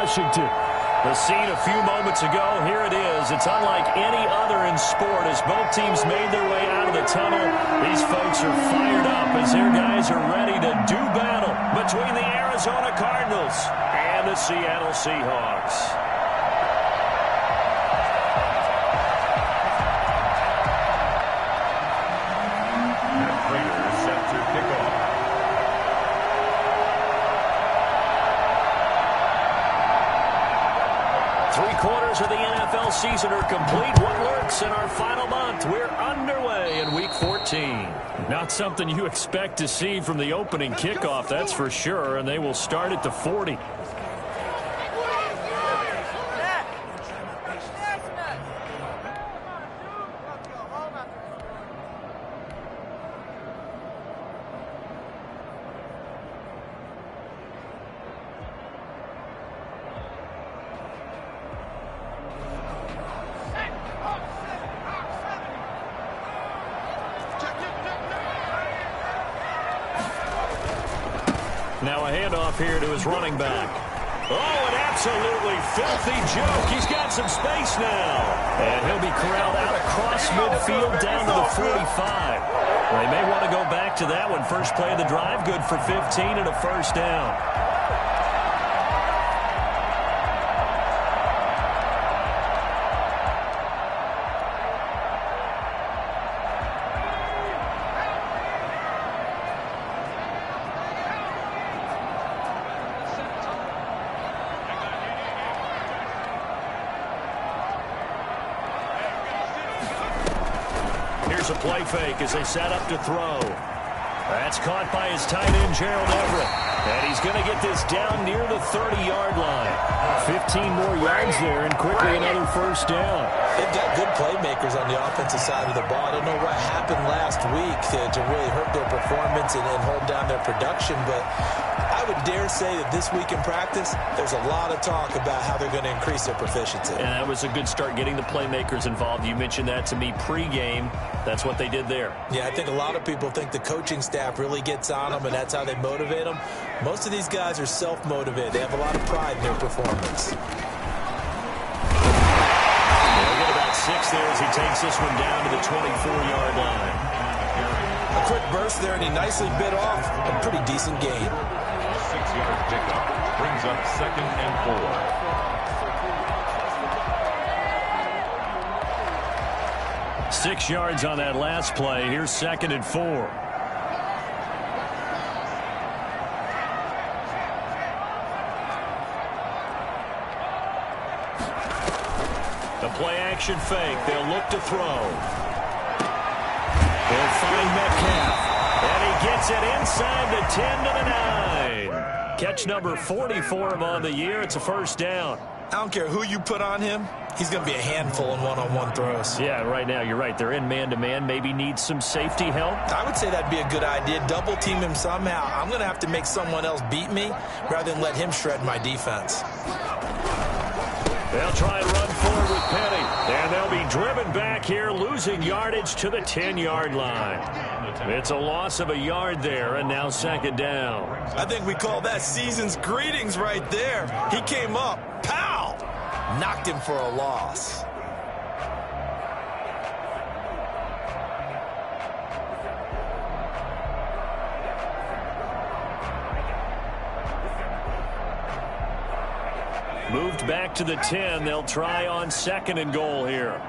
Washington. The scene a few moments ago, here it is. It's unlike any other in sport as both teams made their way out of the tunnel. These folks are fired up as their guys are ready to do battle between the Arizona Cardinals and the Seattle Seahawks. Matt Prater is set to kick off. Three-quarters of the NFL season are complete. What lurks in our final month? We're underway in Week 14. Not something you expect to see from the opening kickoff, that's for sure, and they will start at the 40. Now a handoff here to his running back. Oh, an absolutely filthy joke. He's got some space now. And he'll be corralled out across midfield down to the 45. They may want to go back to that one. First play of the drive, good for 15 and a first down. A play fake as they set up to throw. That's caught by his tight end, Gerald Everett. And he's going to get this down near the 30-yard line. 15 more yards there and quickly another first down. They've got good playmakers on the offensive side of the ball. I don't know what happened last week to really hurt their performance and hold down their production, but I would dare say that this week in practice, there's a lot of talk about how they're going to increase their proficiency. And that was a good start getting the playmakers involved. You mentioned that to me pregame. That's what they did there. Yeah, I think a lot of people think the coaching staff really gets on them, and that's how they motivate them. Most of these guys are self-motivated. They have a lot of pride in their performance. They'll get about 6 there as he takes this one down to the 24-yard line. A quick burst there, and he nicely bit off a pretty decent gain. 6-yard pickup brings up 2nd and 4. 6 yards on that last play. Here's 2nd and 4. The play-action fake. They'll look to throw. They'll find Metcalf. And he gets it inside the 10 to the 9. Catch number 44 of on the year. It's a first down. I don't care who you put on him. He's going to be a handful in one-on-one throws. Yeah, right now, you're right. They're in man-to-man. Maybe needs some safety help. I would say that'd be a good idea. Double team him somehow. I'm going to have to make someone else beat me rather than let him shred my defense. They'll try and run forward with Penny. And they'll be driven back here, losing yardage to the 10-yard line. It's a loss of a yard there, and now 2nd down. I think we call that season's greetings right there. He came up. Pow! Knocked him for a loss. Moved back to the 10. They'll try on 2nd and goal here.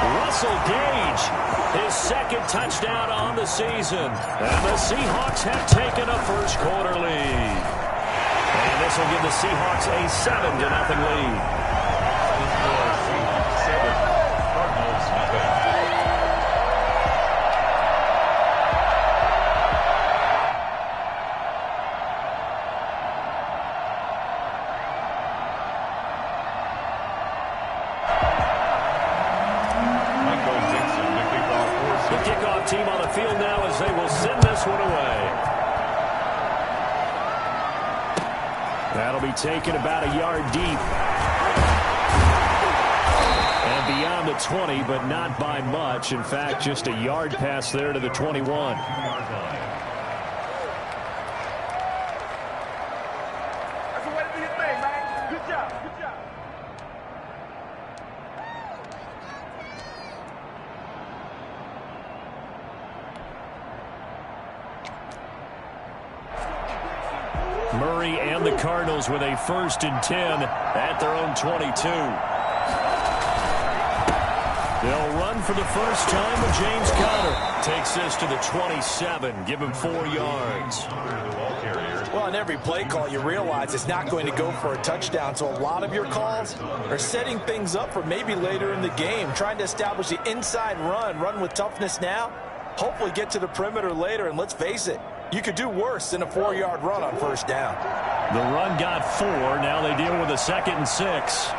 Russell Gage, his 2nd touchdown on the season. And the Seahawks have taken a first quarter lead. And this will give the Seahawks a 7-0 lead. Seahawks 7, Cardinals nothing. Team on the field now as they will send this one away. That'll be taken about a yard deep. beyond the 20, but not by much. In fact, just a yard pass there to the 21. Murray and the Cardinals with a 1st and 10 at their own 22. They'll run for the first time with James Conner. Takes this to the 27. Give him 4 yards. Well, on every play call, you realize it's not going to go for a touchdown. So a lot of your calls are setting things up for maybe later in the game, trying to establish the inside run with toughness now, hopefully get to the perimeter later. And let's face it, you could do worse than a 4-yard run on first down. The run got 4. Now they deal with a 2nd and 6.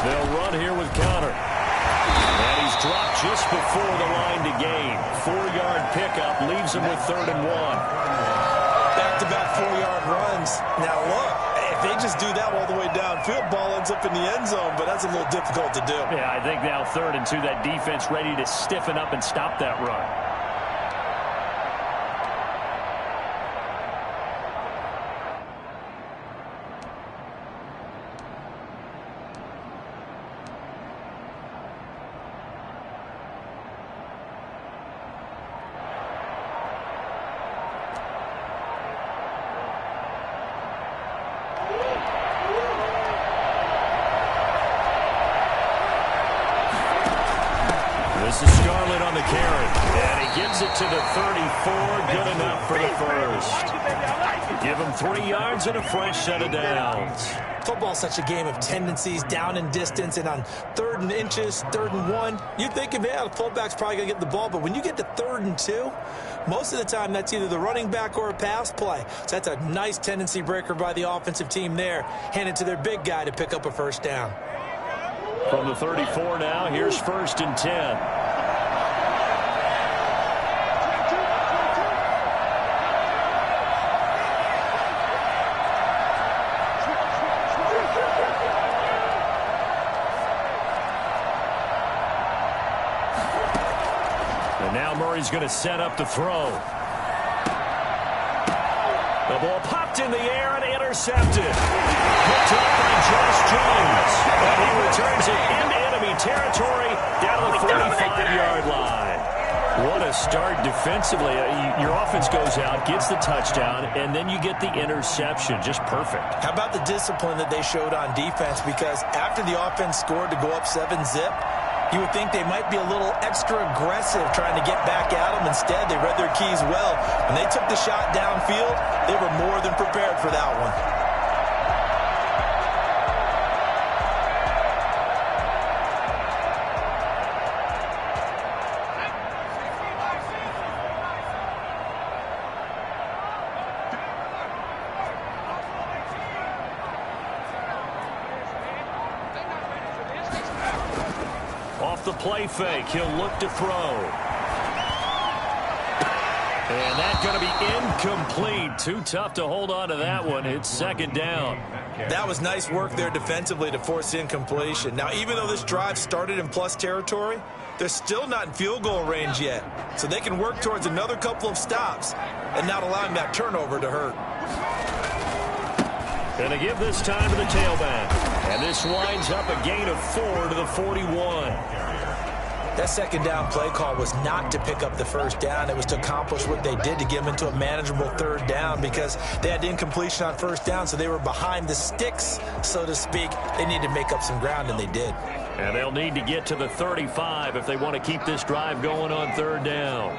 They'll run here with Conner. And he's dropped just before the line to gain. 4-yard pickup leaves him with 3rd and 1. Back-to-back 4-yard runs. Now look, if they just do that all the way downfield, ball ends up in the end zone, but that's a little difficult to do. Yeah, I think now 3rd and 2, that defense ready to stiffen up and stop that run. This is Scarlett on the carry, and he gives it to the 34. Good enough for the first. Give him 3 yards and a fresh set of downs. Football's such a game of tendencies, down and distance, and on 3rd and inches, 3rd and 1, you think, yeah, the fullback's probably going to get the ball, but when you get to 3rd and 2, most of the time that's either the running back or a pass play. So that's a nice tendency breaker by the offensive team there, handed to their big guy to pick up a first down. From the 34 now, here's 1st and 10. And now Murray's going to set up to throw. The ball popped in the air and intercepted. Picked up by Josh Jones. And he returns it into enemy territory down the 45-yard line. What a start defensively. Your offense goes out, gets the touchdown, and then you get the interception. Just perfect. How about the discipline that they showed on defense? Because after the offense scored to go up 7-zip, you would think they might be a little extra aggressive trying to get back at them. Instead, they read their keys well. When they took the shot downfield, they were more than prepared for that one. The play fake. He'll look to throw. And that's going to be incomplete. Too tough to hold on to that one. It's 2nd down. That was nice work there defensively to force incompletion. Now, even though this drive started in plus territory, they're still not in field goal range yet. So they can work towards another couple of stops and not allowing that turnover to hurt. Going to give this time to the tailback. And this winds up a gain of 4 to the 41. That 2nd down play call was not to pick up the first down. It was to accomplish what they did to get them into a manageable 3rd down because they had incompletion on 1st down, so they were behind the sticks, so to speak. They needed to make up some ground, and they did. And they'll need to get to the 35 if they want to keep this drive going on 3rd down.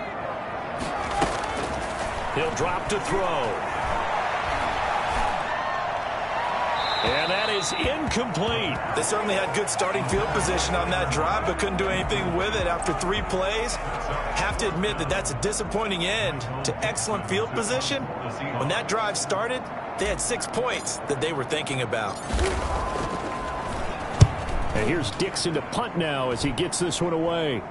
He'll drop to throw. And that is incomplete. They certainly had good starting field position on that drive, but couldn't do anything with it after 3 plays. Have to admit that that's a disappointing end to excellent field position. When that drive started, they had 6 points that they were thinking about. And here's Dixon to punt now as he gets this one away.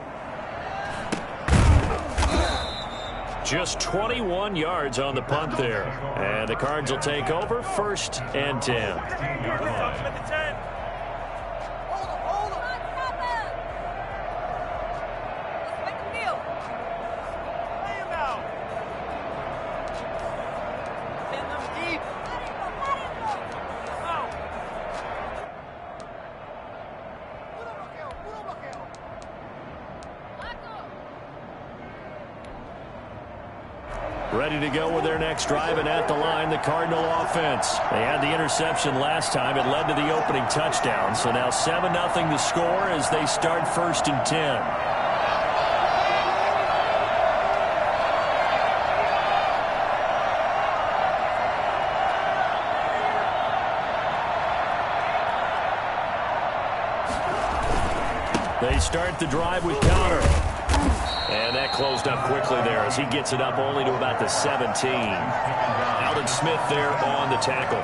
Just 21 yards on the punt there. And the Cards will take over 1st and 10. ready to go with their next drive, and at the line, the Cardinal offense. They had the interception last time. It led to the opening touchdown. So now 7-0 the score as they start 1st and 10. They start the drive with Conner. And that closed up quickly there as he gets it up only to about the 17. Aldon Smith there on the tackle.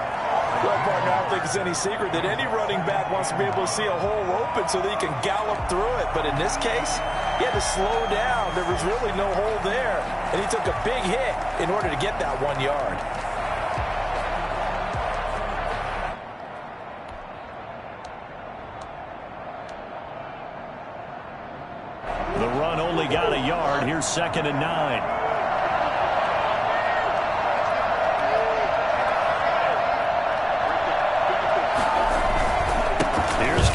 Well, partner, I don't think it's any secret that any running back wants to be able to see a hole open so that he can gallop through it. But in this case, he had to slow down. There was really no hole there. And he took a big hit in order to get that 1 yard. The run only got a yard. Here's 2nd and 9.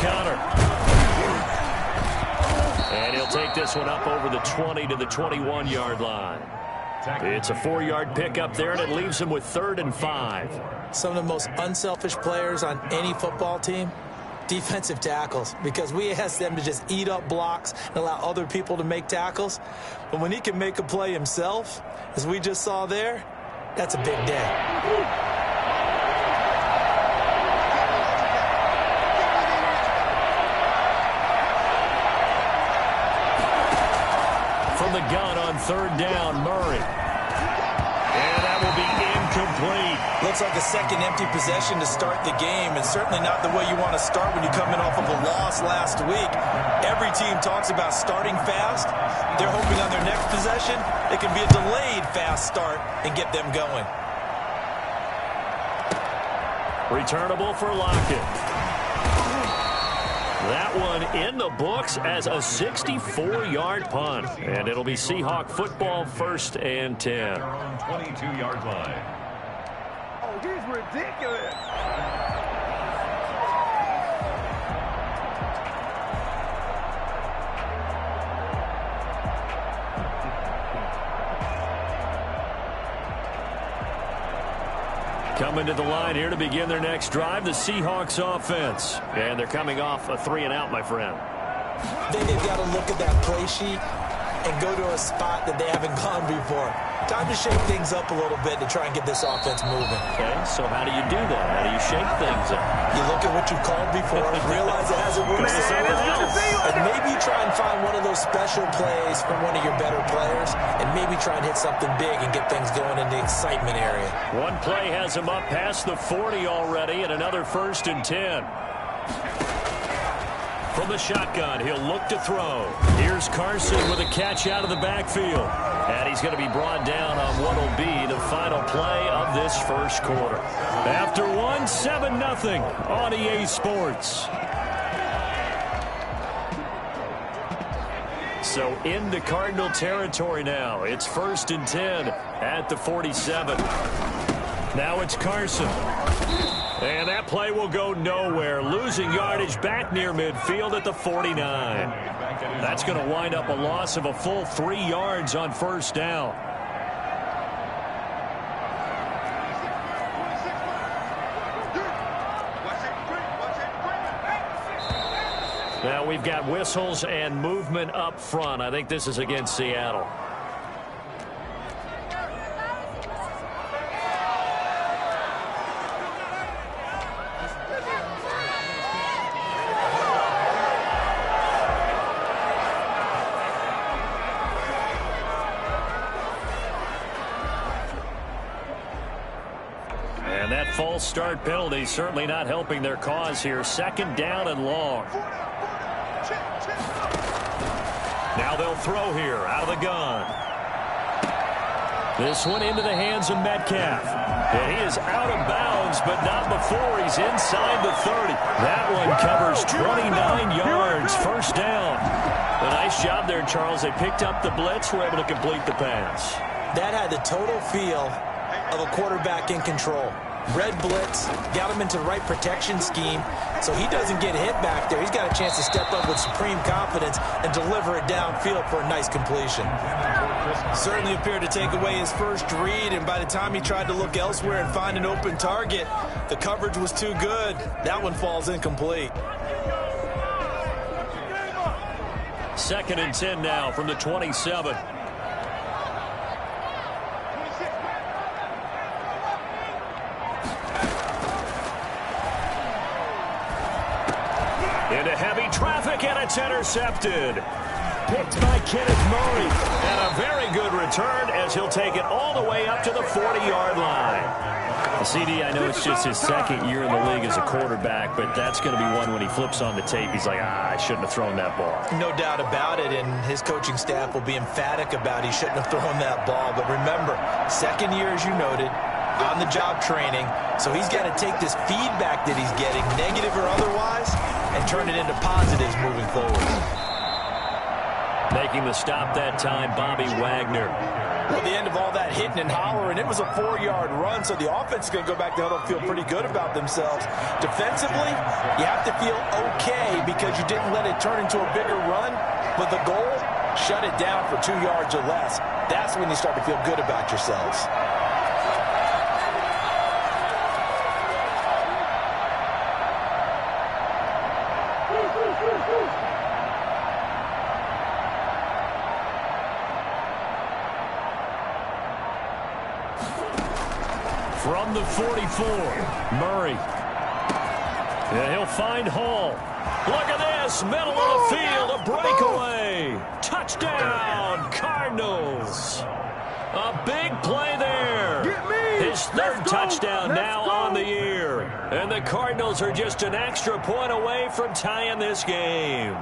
Conner. And he'll take this one up over the 20 to the 21-yard line. It's a 4-yard pickup there, and it leaves him with 3rd and 5. Some of the most unselfish players on any football team, defensive tackles, because we ask them to just eat up blocks and allow other people to make tackles. But when he can make a play himself, as we just saw there, that's a big day. The gun on 3rd down, Murray. And that will be incomplete. Looks like a second empty possession to start the game, and certainly not the way you want to start when you come in off of a loss last week. Every team talks about starting fast. They're hoping on their next possession it can be a delayed fast start and get them going. Returnable for Lockett. That one in the books as a 64-yard punt. And it'll be Seahawk football 1st and 10. 22-yard line. Oh, he's ridiculous. Coming to the line here to begin their next drive, the Seahawks offense. And they're coming off a 3-and-out, my friend. Then they've got to look at that play sheet and go to a spot that they haven't gone before. Time to shake things up a little bit to try and get this offense moving. Okay, so how do you do that? How do you shake things up? You look at what you've called before, realize it hasn't worked somewhere else, and maybe you try and find one of those special plays from one of your better players, and maybe try and hit something big and get things going in the excitement area. One play has him up past the 40 already, and another 1st and 10. From the shotgun, he'll look to throw. Here's Carson with a catch out of the backfield. And he's going to be brought down on what will be the final play of this 1st quarter. After 7-0 on EA Sports. So into Cardinal territory now. It's 1st and 10 at the 47. Now it's Carson. And that play will go nowhere. Losing yardage back near midfield at the 49. That's going to wind up a loss of a full 3 yards on 1st down. Now we've got whistles and movement up front. I think this is against Seattle. And that false start penalty certainly not helping their cause here. 2nd down and long. Now they'll throw here out of the gun. This one into the hands of Metcalf. And he is out of bounds, but not before he's inside the 30. That one covers 29 yards. 1st down. A nice job there, Charles. They picked up the blitz, were able to complete the pass. That had the total feel of a quarterback in control. Red blitz, got him into the right protection scheme, so he doesn't get hit back there. He's got a chance to step up with supreme confidence and deliver it downfield for a nice completion. Certainly appeared to take away his first read, and by the time he tried to look elsewhere and find an open target, the coverage was too good. That one falls incomplete. 2nd and 10 now from the 27. Into heavy traffic, and it's intercepted. Picked by Kenneth Murray. And a very good return as he'll take it all the way up to the 40-yard line. CD, I know it's just his 2nd year in the league as a quarterback, but that's going to be one when he flips on the tape. He's like, I shouldn't have thrown that ball. No doubt about it, and his coaching staff will be emphatic about he shouldn't have thrown that ball. But remember, 2nd year, as you noted, on-the-job training, so he's got to take this feedback that he's getting, negative or otherwise, and turn it into positives moving forward. Making the stop that time, Bobby Wagner. Well, the end of all that hitting and hollering, it was a 4-yard run, so the offense is going to go back to huddle and feel pretty good about themselves. Defensively, you have to feel okay because you didn't let it turn into a bigger run, but the goal, shut it down for 2 yards or less. That's when you start to feel good about yourselves. From the 44, Murray. Yeah, he'll find Hall. Look at this, middle of the field, a breakaway. Touchdown, Cardinals. A big play there. His 3rd touchdown now on the year. And the Cardinals are just an extra point away from tying this game.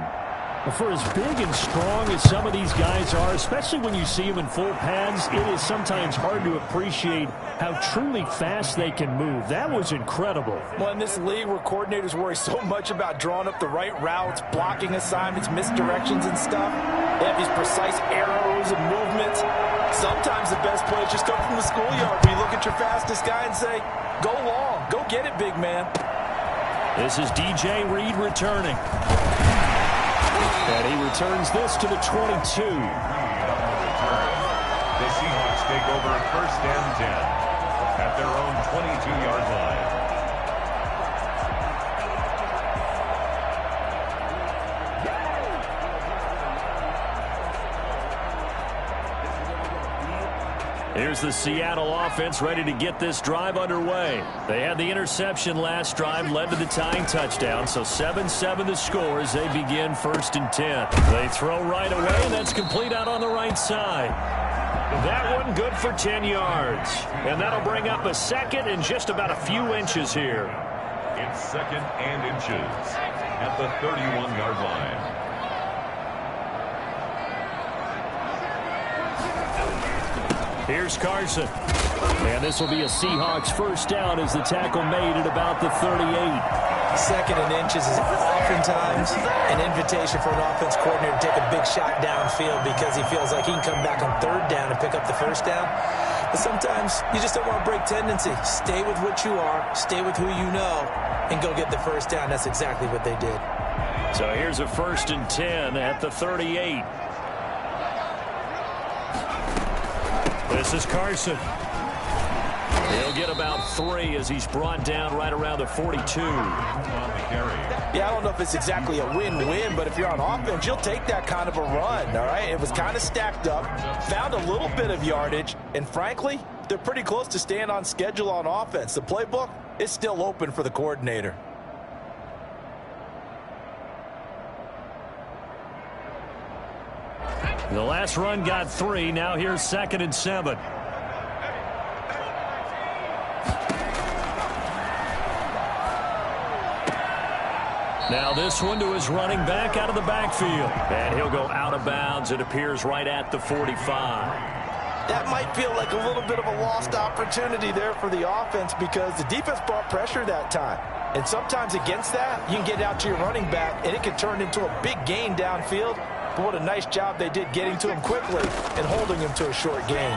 For as big and strong as some of these guys are, especially when you see them in full pads, it is sometimes hard to appreciate how truly fast they can move. That was incredible. Well, in this league where coordinators worry so much about drawing up the right routes, blocking assignments, misdirections and stuff, they have these precise arrows and movements. Sometimes the best plays just come from the schoolyard where you look at your fastest guy and say, go long, go get it, big man. This is DJ Reed returning. And he returns this to the 22. The Seahawks take over 1st and 10 at their own 22-yard line. Here's the Seattle offense ready to get this drive underway. They had the interception last drive, led to the tying touchdown, so 7-7 the score as they begin 1st and 10. They throw right away, and that's complete out on the right side. That one good for 10 yards. And that'll bring up a 2nd and just about a few inches here. It's 2nd and inches at the 31-yard line. Here's Carson. And this will be a Seahawks 1st down as the tackle made at about the 38. 2nd and inches is oftentimes an invitation for an offense coordinator to take a big shot downfield because he feels like he can come back on 3rd down and pick up the 1st down. But sometimes you just don't want to break tendency. Stay with what you are, stay with who you know, and go get the 1st down. That's exactly what they did. So here's a 1st and 10 at the 38. This is Carson. He'll get about 3 as he's brought down right around the 42. Yeah, I don't know if it's exactly a win-win, but if you're on offense, you'll take that kind of a run, all right? It was kind of stacked up, found a little bit of yardage, and frankly, they're pretty close to staying on schedule on offense. The playbook is still open for the coordinator. The last run got 3. Now here's 2nd and 7. Now this one to his running back out of the backfield. And he'll go out of bounds. It appears right at the 45. That might feel like a little bit of a lost opportunity there for the offense because the defense brought pressure that time. And sometimes against that, you can get out to your running back, and it can turn into a big gain downfield. But what a nice job they did getting to him quickly and holding him to a short gain.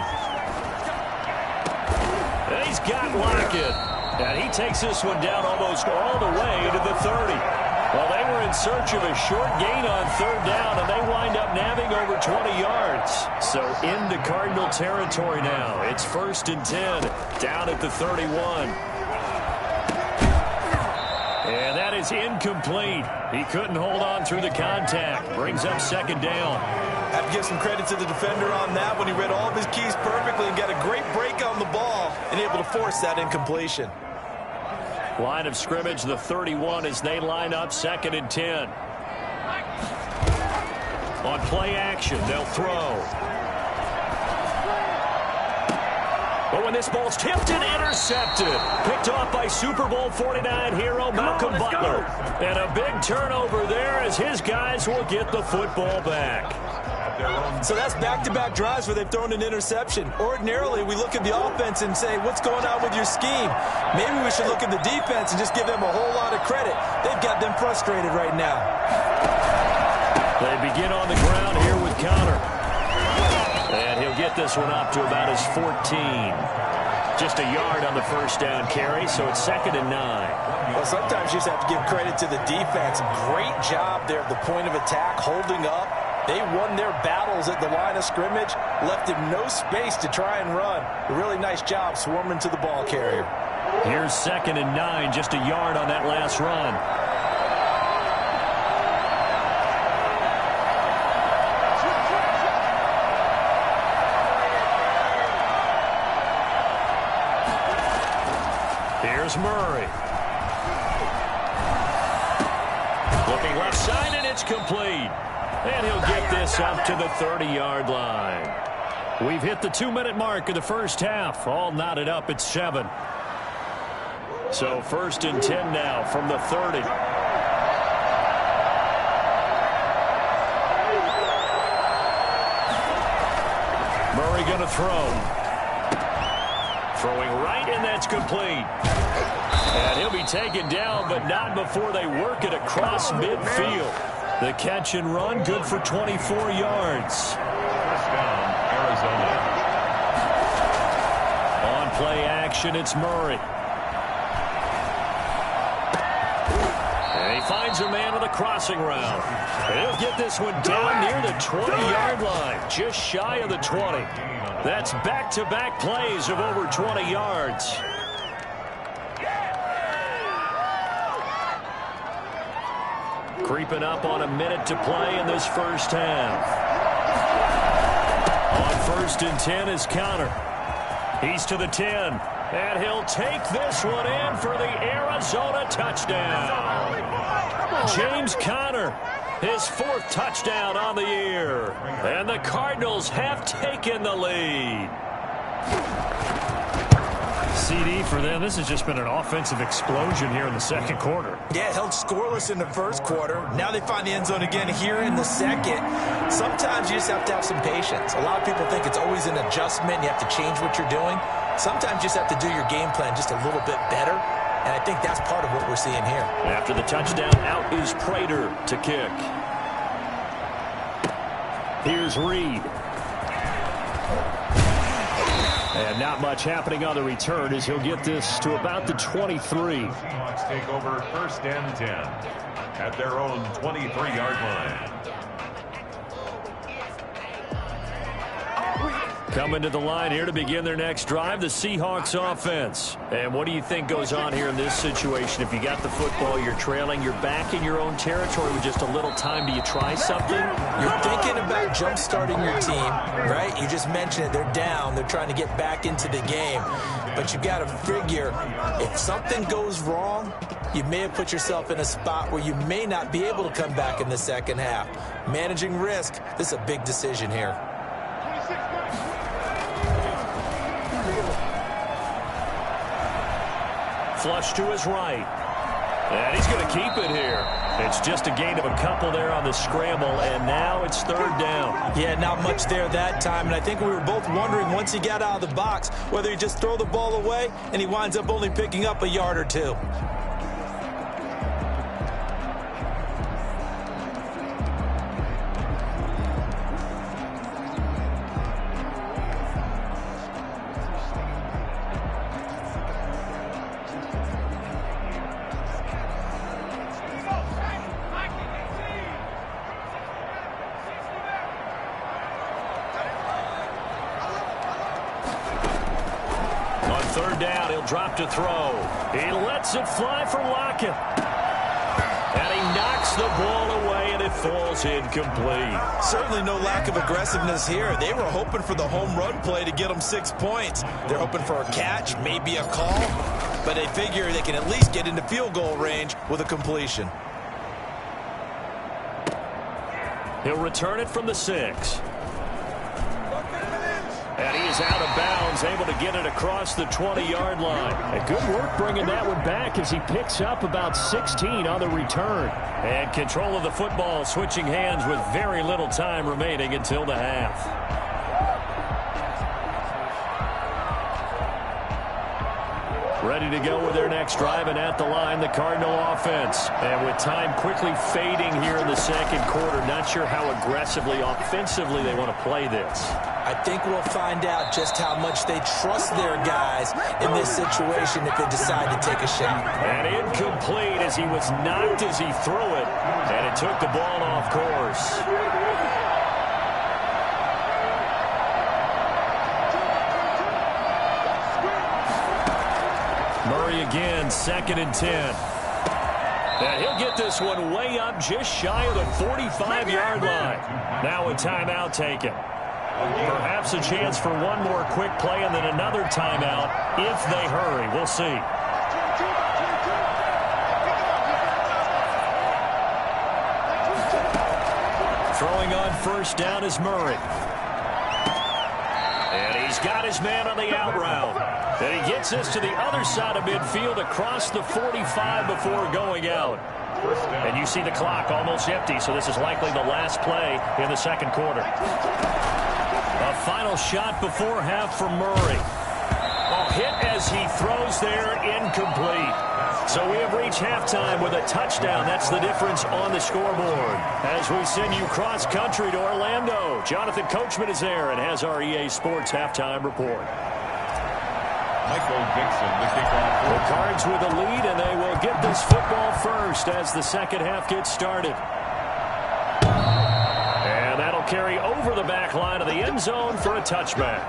And he's got Lockett. And he takes this one down almost all the way to the 30. Well, they were in search of a short gain on third down, and they wind up nabbing over 20 yards. So into Cardinal territory now. It's 1st and 10, down at the 31. And that is incomplete. He couldn't hold on through the contact. Brings up 2nd down. I have to give some credit to the defender on that when he read all of his keys perfectly and got a great break on the ball and able to force that incompletion. Line of scrimmage, the 31, as they line up 2nd and 10. On play action, they'll throw. But when this ball's tipped and intercepted, picked off by Super Bowl 49 hero Malcolm Butler. And a big turnover there as his guys will get the football back. So that's back-to-back drives where they've thrown an interception. Ordinarily, we look at the offense and say, what's going on with your scheme? Maybe we should look at the defense and just give them a whole lot of credit. They've got them frustrated right now. They begin on the ground here with Conner. And he'll get this one up to about his 14. Just a yard on the 1st down carry, so it's 2nd and 9. Well, sometimes you just have to give credit to the defense. Great job there at the point of attack, holding up. They won their battles at the line of scrimmage, left him no space to try and run. A really nice job swarming to the ball carrier. Here's 2nd and 9, just a yard on that last run. Here's Murray. Looking left side, and it's complete. And he'll get this up to the 30-yard line. We've hit the 2-minute mark of the first half. All knotted up at 7. So 1st and 10 now from the 30. Murray going to throw. Throwing right, and that's complete. And he'll be taken down, but not before they work it across midfield. The catch and run, good for 24 yards. 1st down, Arizona. On play action, it's Murray. And he finds a man on the crossing route. And he'll get this one down near the 20-yard line, just shy of the 20. That's back-to-back plays of over 20 yards. Creeping up on a minute to play in this first half. On 1st and 10 is Conner. He's to the 10. And he'll take this one in for the Arizona touchdown. James Conner, his 4th touchdown on the year. And the Cardinals have taken the lead. CD for them. This has just been an offensive explosion here in the 2nd quarter. Yeah, held scoreless in the 1st quarter. Now they find the end zone again here in the 2nd. Sometimes you just have to have some patience. A lot of people think it's always an adjustment. You have to change what you're doing. Sometimes you just have to do your game plan just a little bit better. And I think that's part of what we're seeing here. After the touchdown, out is Prater to kick. Here's Reed. And not much happening on the return as he'll get this to about the 23. Seahawks take over 1st and 10 at their own 23-yard line. Coming to the line here to begin their next drive, the Seahawks offense. And what do you think goes on here in this situation? If you got the football, you're trailing, you're back in your own territory with just a little time. Do you try something? You're thinking about jump-starting your team, right? You just mentioned it. They're down. They're trying to get back into the game. But you got to figure, if something goes wrong, you may have put yourself in a spot where you may not be able to come back in the 2nd half. Managing risk, this is a big decision here. Flush to his right. And he's going to keep it here. It's just a gain of a couple there on the scramble, and now it's 3rd down. Yeah, not much there that time, and I think we were both wondering once he got out of the box whether he just throw the ball away, and he winds up only picking up a yard or 2. He'll drop to throw. He lets it fly for Lockett. And he knocks the ball away, and it falls incomplete. Certainly no lack of aggressiveness here. They were hoping for the home run play to get them 6 points. They're hoping for a catch, maybe a call, but they figure they can at least get into field goal range with a completion. He'll return it from the 6. And he is out of bounds, able to get it across the 20-yard line. And good work bringing that one back as he picks up about 16 on the return. And control of the football, switching hands with very little time remaining until the half. Ready to go with their next drive, and at the line, the Cardinal offense. And with time quickly fading here in the second quarter, not sure how aggressively, offensively they want to play this. I think we'll find out just how much they trust their guys in this situation if they decide to take a shot. And incomplete as he was knocked as he threw it, and it took the ball off course. Murray again, 2nd and 10. And he'll get this one way up just shy of the 45-yard line. Now a timeout taken. Perhaps a chance for one more quick play and then another timeout if they hurry. We'll see. Throwing on first down is Murray. And he's got his man on the out route. And he gets this to the other side of midfield across the 45 before going out. And you see the clock almost empty, so this is likely the last play in the second quarter. A final shot before half for Murray. A hit as he throws there, incomplete. So we have reached halftime with a touchdown. That's the difference on the scoreboard. As we send you cross-country to Orlando, Jonathan Coachman is there and has our EA Sports halftime report. Michael Dixon, the kickoff. The Cards with a lead, and they will get this football first as the second half gets started. And that'll carry over the back line of the end zone for a touchback.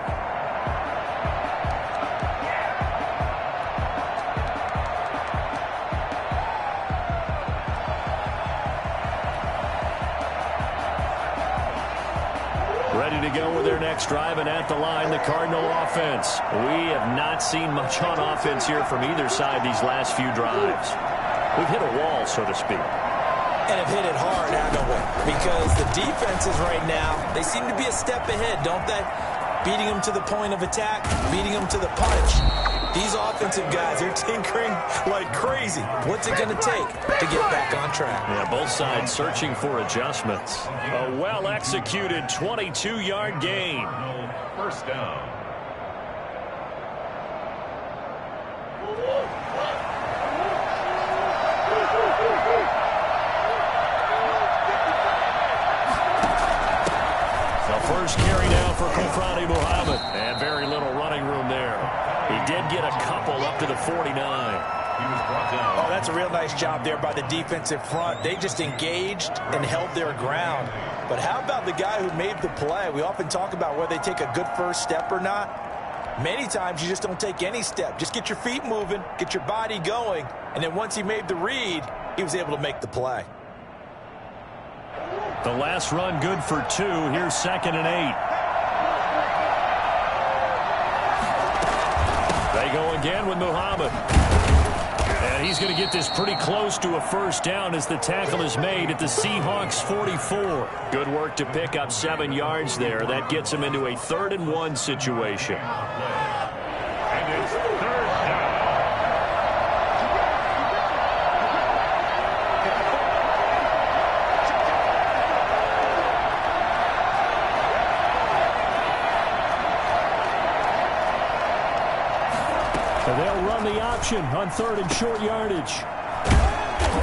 Ready to go with their next drive, and at the line, the Cardinal offense. We have not seen much on offense here from either side these last few drives. We've hit a wall, so to speak. And have hit it hard, haven't we? Because the defenses right now, they seem to be a step ahead, don't they? Beating them to the point of attack, beating them to the punch. These offensive guys are tinkering like crazy. What's it going to take to get back on track? Yeah, both sides searching for adjustments. A well-executed 22-yard gain. First down. The first carry now for Kofrani Muhammad. And very little running room there. He did get a couple up to the 49. He was brought down. Oh, that's a real nice job there by the defensive front. They just engaged and held their ground. But how about the guy who made the play? We often talk about whether they take a good first step or not. Many times you just don't take any step. Just get your feet moving, get your body going, and then once he made the read, he was able to make the play. The last run good for 2. Here's 2nd and 8. They go again with Muhammad. And he's going to get this pretty close to a first down as the tackle is made at the Seahawks 44. Good work to pick up 7 yards there. That gets him into a 3rd and 1 situation. And it's 3rd down. They'll run the option on 3rd and short yardage.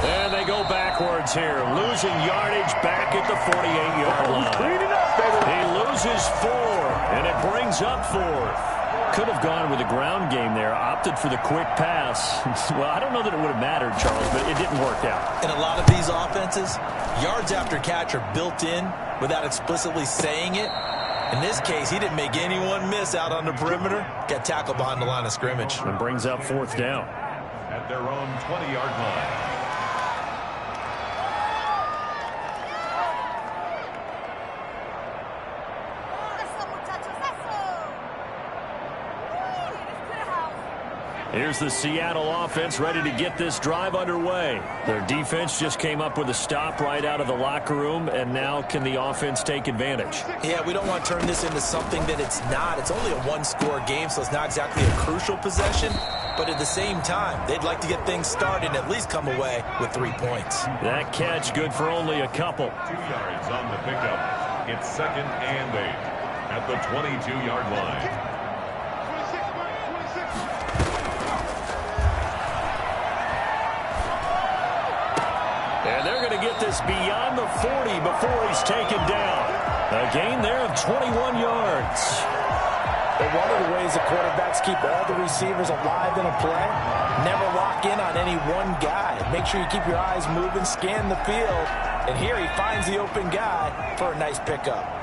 And they go backwards here, losing yardage back at the 48-yard line. He loses 4, and it brings up 4th. Could have gone with the ground game there, opted for the quick pass. Well, I don't know that it would have mattered, Charles, but it didn't work out. In a lot of these offenses, yards after catch are built in without explicitly saying it. In this case, he didn't make anyone miss out on the perimeter. Got tackled behind the line of scrimmage. And brings up 4th down. At their own 20-yard line. Here's the Seattle offense ready to get this drive underway. Their defense just came up with a stop right out of the locker room, and now can the offense take advantage? Yeah, we don't want to turn this into something that it's not. It's only a one-score game, so it's not exactly a crucial possession. But at the same time, they'd like to get things started and at least come away with 3 points. That catch good for only a couple. 2 yards on the pickup. It's 2nd and 8 at the 22-yard line. And they're going to get this beyond the 40 before he's taken down. A gain there of 21 yards. And one of the ways the quarterbacks keep all the receivers alive in a play, never lock in on any one guy. Make sure you keep your eyes moving, scan the field. And here he finds the open guy for a nice pickup.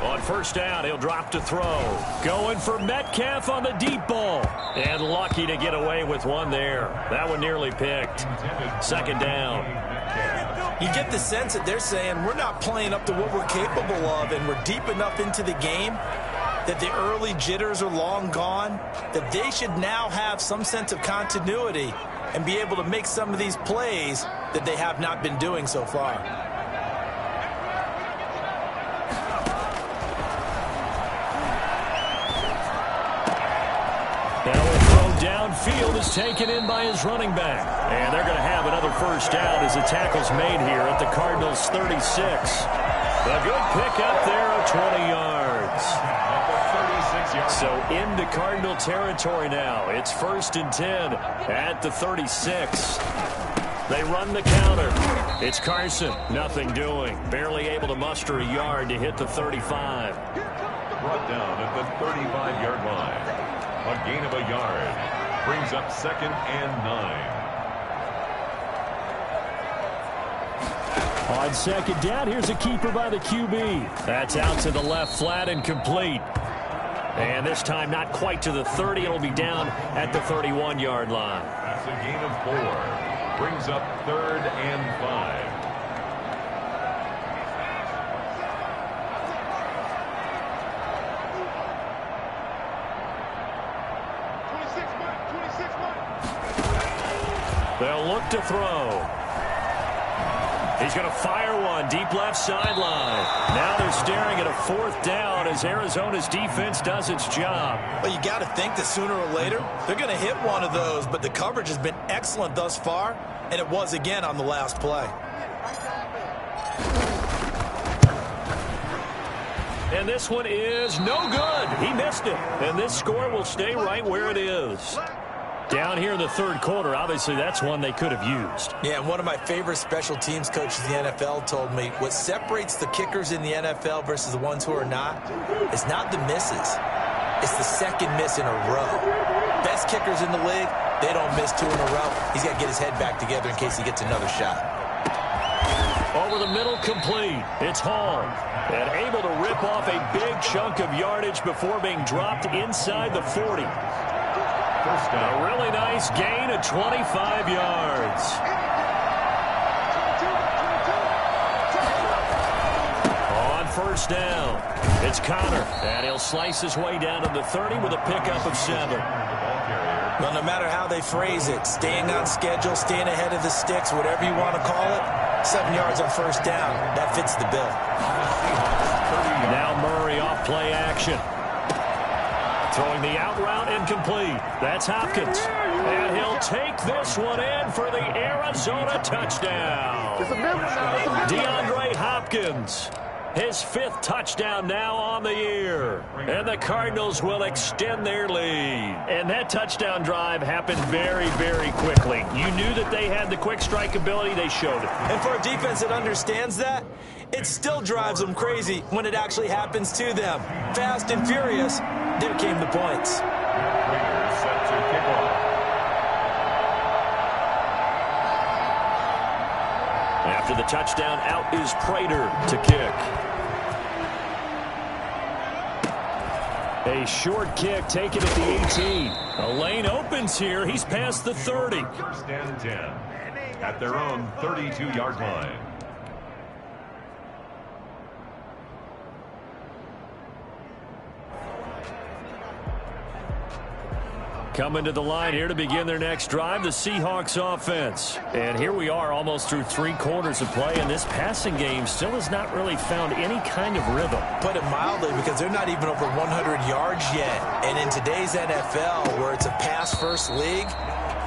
On 1st down, he'll drop to throw. Going for Metcalf on the deep ball. And lucky to get away with one there. That one nearly picked. 2nd down. You get the sense that they're saying we're not playing up to what we're capable of, and we're deep enough into the game that the early jitters are long gone, that they should now have some sense of continuity and be able to make some of these plays that they have not been doing so far. Downfield is taken in by his running back. And they're going to have another 1st down as the tackle's made here at the Cardinals' 36. A good pickup there of 20 yards. So into Cardinal territory now. It's 1st and 10 at the 36. They run the counter. It's Carson. Nothing doing. Barely able to muster a yard to hit the 35. Brought down at the 35-yard line. A gain of a yard. Brings up 2nd and 9. On 2nd down, here's a keeper by the QB. That's out to the left flat and complete. And this time not quite to the 30. It'll be down at the 31-yard line. That's a gain of 4. Brings up 3rd and 5. They'll look to throw. He's going to fire one deep left sideline. Now they're staring at a 4th down as Arizona's defense does its job. Well, you got to think that sooner or later they're going to hit one of those, but the coverage has been excellent thus far, and it was again on the last play. And this one is no good. He missed it. And this score will stay right where it is. Down here in the 3rd quarter, obviously that's one they could have used. Yeah, and one of my favorite special teams coaches in the NFL told me what separates the kickers in the NFL versus the ones who are not is not the misses. It's the 2nd miss in a row. Best kickers in the league, they don't miss 2 in a row. He's got to get his head back together in case he gets another shot. Over the middle, complete. It's Hall. And able to rip off a big chunk of yardage before being dropped inside the 40. A really nice gain of 25 yards. On 1st down, it's Connor. And he'll slice his way down to the 30 with a pickup of 7. Well, no matter how they phrase it, staying on schedule, staying ahead of the sticks, whatever you want to call it, 7 yards on 1st down, that fits the bill. Now Murray off play action. Throwing the out route incomplete. That's Hopkins. And he'll take this one in for the Arizona touchdown. DeAndre Hopkins. His 5th touchdown now on the year. And the Cardinals will extend their lead. And that touchdown drive happened very, very quickly. You knew that they had the quick strike ability. They showed it. And for a defense that understands that, it still drives them crazy when it actually happens to them. Fast and furious, there came the points. Raiders set to kick off. After the touchdown out is Prater to kick. A short kick taken at the 18. A lane opens here. He's past the 30. First and 10 at their own 32-yard line. Coming to the line here to begin their next drive, the Seahawks offense. And here we are almost through 3 quarters of play, and this passing game still has not really found any kind of rhythm. Put it mildly, because they're not even over 100 yards yet. And in today's NFL, where it's a pass-first league,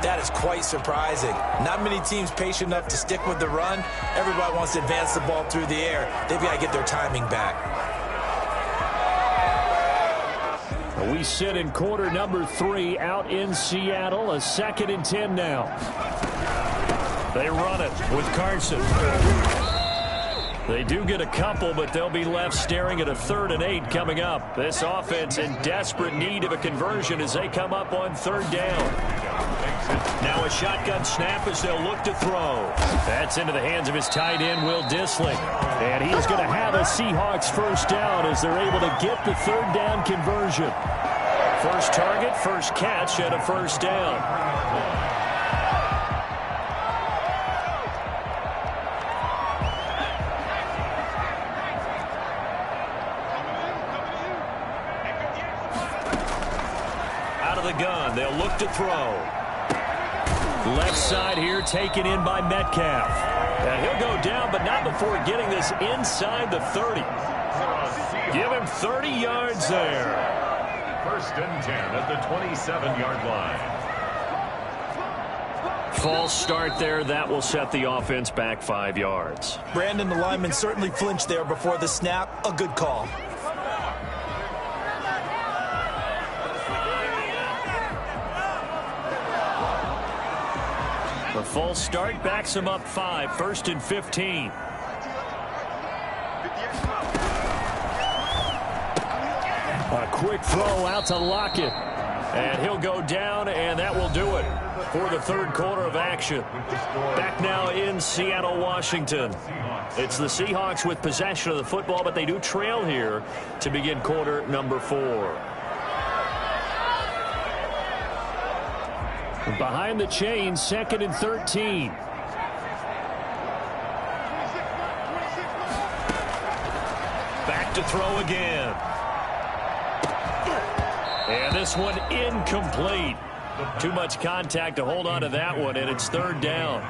that is quite surprising. Not many teams patient enough to stick with the run. Everybody wants to advance the ball through the air. They've got to get their timing back. We sit in quarter number 3 out in Seattle. A 2nd and 10 now. They run it with Carson. They do get a couple, but they'll be left staring at a 3rd and 8 coming up. This offense in desperate need of a conversion as they come up on 3rd down. Now a shotgun snap as they'll look to throw. That's into the hands of his tight end, Will Dissly. And he's going to have a Seahawks first down as they're able to get the 3rd down conversion. First target, first catch, and a first down. Out of the gun, they'll look to throw. Left side here taken in by Metcalf. And he'll go down, but not before getting this inside the 30. Give him 30 yards there. First and 10 at the 27-yard line. False start there. That will set the offense back 5 yards. Brandon, the lineman certainly flinched there before the snap. A good call. The false start backs him up 5. First and 15. A quick throw out to Lockett. And he'll go down, and that will do it for the 3rd quarter of action. Back now in Seattle, Washington. It's the Seahawks with possession of the football, but they do trail here to begin quarter number 4. Behind the chains, 2nd and 13. Back to throw again. And this one incomplete. Too much contact to hold on to that one, and it's 3rd down.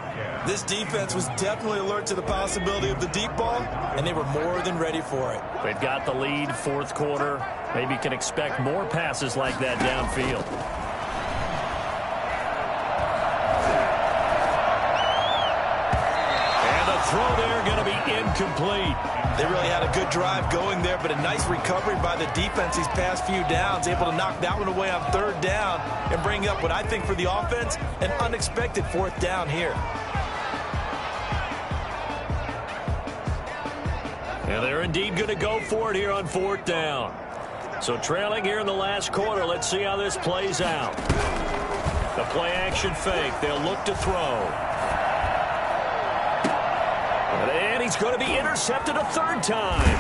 This defense was definitely alert to the possibility of the deep ball, and they were more than ready for it. They've got the lead, 4th quarter. Maybe can expect more passes like that downfield. Throw there going to be incomplete. They really had a good drive going there, but a nice recovery by the defense these past few downs, able to knock that one away on 3rd down and bring up what I think for the offense, an unexpected 4th down here. And they're indeed going to go for it here on 4th down. So trailing here in the last quarter, let's see how this plays out. The play action fake, they'll look to throw. And he's going to be intercepted a 3rd time.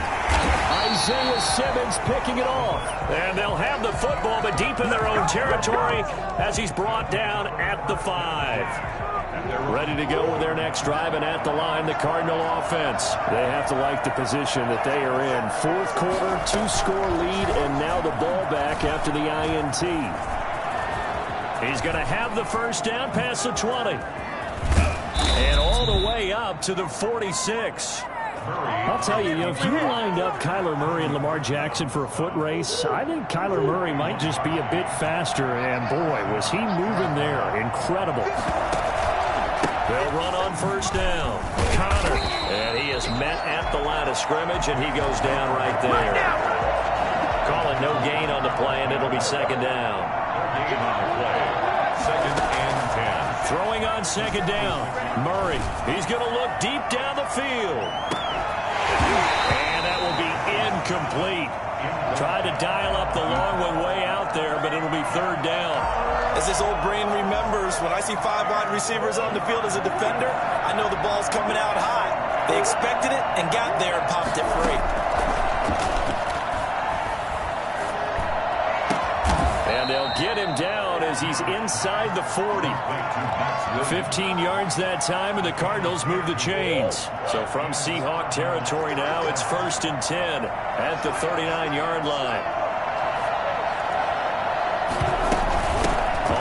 Isaiah Simmons picking it off. And they'll have the football, but deep in their own territory as he's brought down at the 5. Ready to go with their next drive, and at the line, the Cardinal offense. They have to like the position that they are in. 4th quarter, 2-score lead, and now the ball back after the INT. He's going to have the first down past the 20. And all the way up to the 46. I'll tell you, if you lined up Kyler Murray and Lamar Jackson for a foot race, I think Kyler Murray might just be a bit faster. And, boy, was he moving there. Incredible. They'll run on first down. Connor. And he is met at the line of scrimmage, and he goes down right there. Calling no gain on the play, and it'll be 2nd down. Gain on the play. 2nd and 10. Throwing on 2nd down. Murray. He's going to look deep down the field. And that will be incomplete. Tried to dial up the long one way out there, but it'll be 3rd down. As this old brain remembers, when I see 5 wide receivers on the field as a defender, I know the ball's coming out high. They expected it and got there and popped it free. And they'll get him down as he's inside the 40. 15 yards that time, and the Cardinals move the chains. So from Seahawk territory now, it's 1st and 10 at the 39-yard line.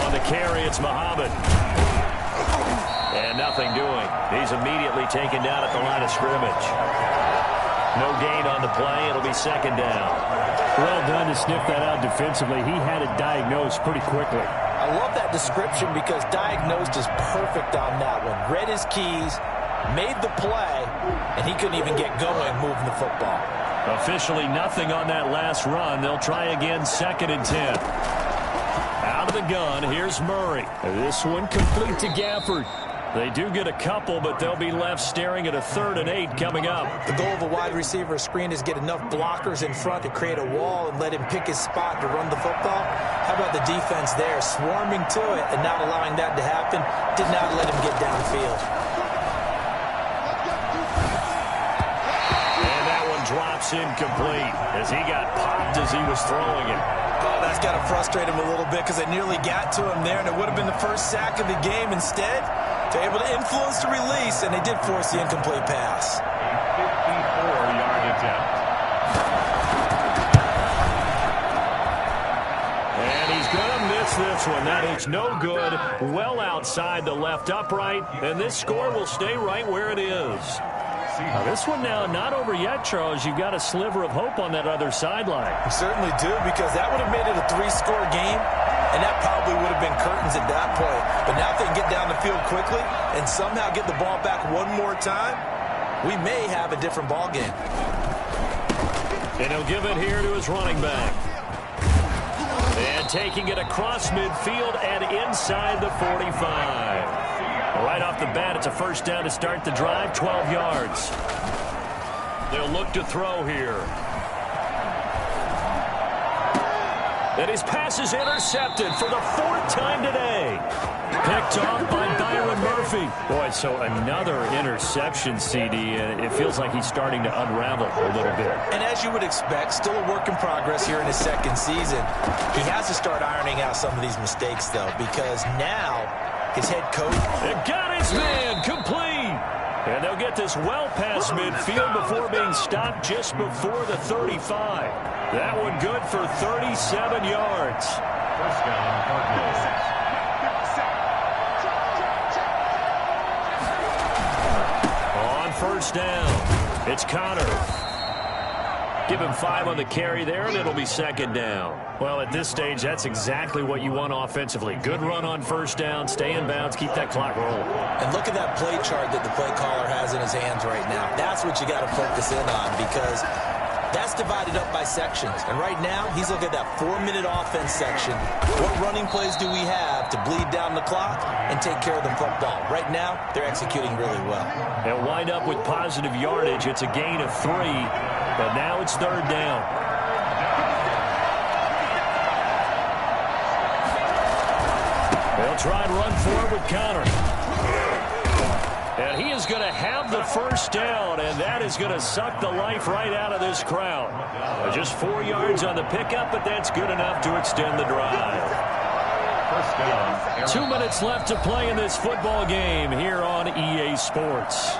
On the carry, it's Muhammad. And nothing doing. He's immediately taken down at the line of scrimmage. No gain on the play. It'll be 2nd down. Well done to sniff that out defensively. He had it diagnosed pretty quickly. I love that description because diagnosed is perfect on that one. Read his keys, made the play, and he couldn't even get going moving the football. Officially nothing on that last run. They'll try again 2nd and 10. Out of the gun, here's Murray. This one complete to Gafford. They do get a couple, but they'll be left staring at a 3rd and 8 coming up. The goal of a wide receiver screen is get enough blockers in front to create a wall and let him pick his spot to run the football. How about the defense there, swarming to it and not allowing that to happen? Did not let him get downfield. And that one drops incomplete as he got popped as he was throwing it. Oh, that's got to frustrate him a little bit because they nearly got to him there, and it would have been the first sack of the game. Instead, they're able to influence the release, and they did force the incomplete pass. A 54-yard attempt. And he's going to miss this one. That is no good. Well outside the left upright, and this score will stay right where it is. Now, this one now not over yet, Charles. You've got a sliver of hope on that other sideline. We certainly do, because that would have made it a 3-score game, and that probably would have been curtains at that point. But now if they can get down the field quickly and somehow get the ball back one more time, we may have a different ball game. And he'll give it here to his running back. And taking it across midfield and inside the 45. Right off the bat, it's a 1st down to start the drive, 12 yards. They'll look to throw here. And his pass is intercepted for the 4th time today. Picked off by Byron Murphy. Boy, so another interception, CD, and it feels like he's starting to unravel a little bit. And as you would expect, still a work in progress here in his 2nd season. He has to start ironing out some of these mistakes, though, because now his head coach. And got his man complete. And they'll get this well past midfield before being stopped just before the 35. That one good for 37 yards. 1st down, Cardinals. On 1st down, it's Connor. Give him 5 on the carry there, and it'll be 2nd down. Well, at this stage, that's exactly what you want offensively. Good run on 1st down, stay in bounds, keep that clock rolling. And look at that play chart that the play caller has in his hands right now. That's what you got to focus in on, because that's divided up by sections. And right now, he's looking at that 4-minute offense section. What running plays do we have to bleed down the clock and take care of the football? Right now, they're executing really well. They'll wind up with positive yardage. It's a gain of 3, but now it's 3rd down. They'll try and run forward with Connor. And he is going to have the 1st down, and that is going to suck the life right out of this crowd. Just 4 yards on the pickup, but that's good enough to extend the drive. 1st down. 2 minutes left to play in this football game here on EA Sports.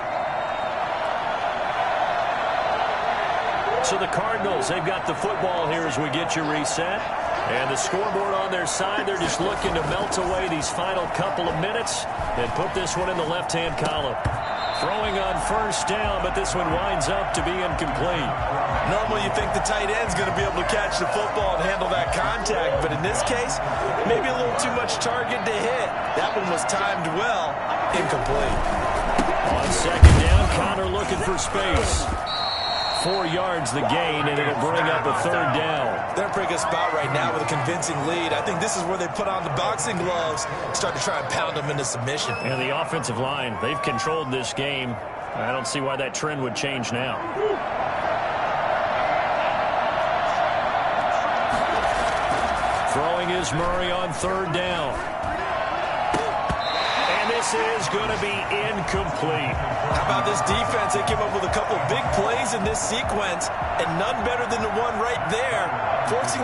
So the Cardinals, they've got the football here as we get you reset. And the scoreboard on their side, they're just looking to melt away these final couple of minutes and put this one in the left-hand column. Throwing on 1st down, but this one winds up to be incomplete. Normally you think the tight end's going to be able to catch the football and handle that contact, but in this case, maybe a little too much target to hit. That one was timed well. Incomplete. On 2nd down, Connor looking for space. 4 yards the gain, and it'll bring up a 3rd down. They're in a pretty good spot right now with a convincing lead. I think this is where they put on the boxing gloves, start to try and pound them into submission. And the offensive line, they've controlled this game. I don't see why that trend would change now. Throwing is Murray on 3rd down. And And this is going to be incomplete. How about this defense? They came up with a couple big plays in this sequence, and none better than the one right there, forcing